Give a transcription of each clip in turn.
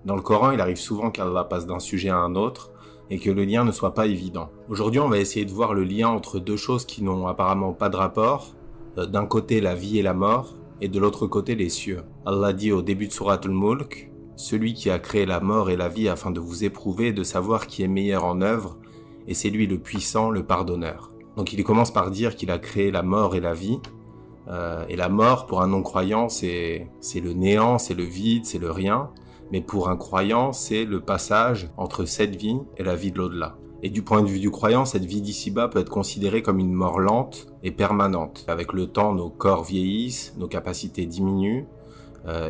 Dans le Coran, il arrive souvent qu'Allah passe d'un sujet à un autre et que le lien ne soit pas évident. Aujourd'hui, on va essayer de voir le lien entre deux choses qui n'ont apparemment pas de rapport. D'un côté, la vie et la mort, et de l'autre côté, les cieux. Allah dit au début de Surat Al-Mulk, « Celui qui a créé la mort et la vie afin de vous éprouver et de savoir qui est meilleur en œuvre, et c'est lui le puissant, le pardonneur. » Donc il commence par dire qu'il a créé la mort et la vie. Et la mort, pour un non-croyant, c'est le néant, c'est le vide, c'est le rien. Mais pour un croyant, c'est le passage entre cette vie et la vie de l'au-delà. Et du point de vue du croyant, cette vie d'ici-bas peut être considérée comme une mort lente et permanente. Avec le temps, nos corps vieillissent, nos capacités diminuent,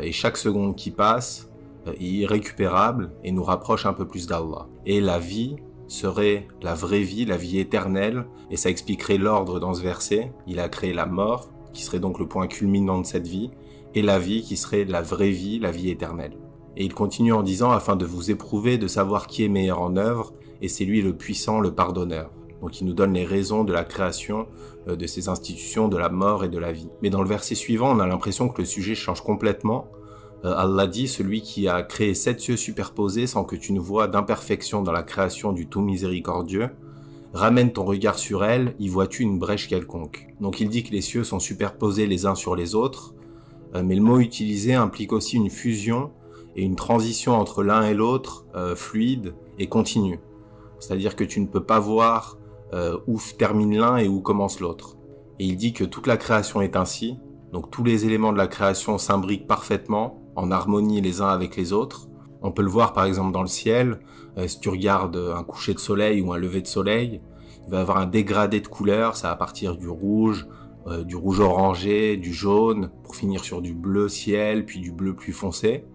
et chaque seconde qui passe est irrécupérable et nous rapproche un peu plus d'Allah. Et la vie serait la vraie vie, la vie éternelle, et ça expliquerait l'ordre dans ce verset. Il a créé la mort, qui serait donc le point culminant de cette vie, et la vie qui serait la vraie vie, la vie éternelle. Et il continue en disant, afin de vous éprouver, de savoir qui est meilleur en œuvre, et c'est lui le puissant, le pardonneur. Donc il nous donne les raisons de la création de ces institutions, de la mort et de la vie. Mais dans le verset suivant, on a l'impression que le sujet change complètement. Allah dit, celui qui a créé 7 cieux superposés sans que tu ne vois d'imperfection dans la création du tout miséricordieux, ramène ton regard sur elle, y vois-tu une brèche quelconque. Donc il dit que les cieux sont superposés les uns sur les autres, mais le mot utilisé implique aussi une fusion et une transition entre l'un et l'autre, fluide et continue. C'est-à-dire que tu ne peux pas voir où termine l'un et où commence l'autre. Et il dit que toute la création est ainsi, donc tous les éléments de la création s'imbriquent parfaitement, en harmonie les uns avec les autres. On peut le voir par exemple dans le ciel, si tu regardes un coucher de soleil ou un lever de soleil, il va y avoir un dégradé de couleurs, ça va partir du rouge orangé, du jaune, pour finir sur du bleu ciel, puis du bleu plus foncé.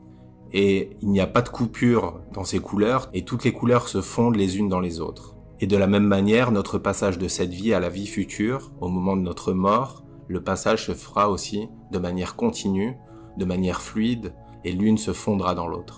Et il n'y a pas de coupure dans ces couleurs, et toutes les couleurs se fondent les unes dans les autres. Et de la même manière, notre passage de cette vie à la vie future, au moment de notre mort, le passage se fera aussi de manière continue, de manière fluide, et l'une se fondra dans l'autre.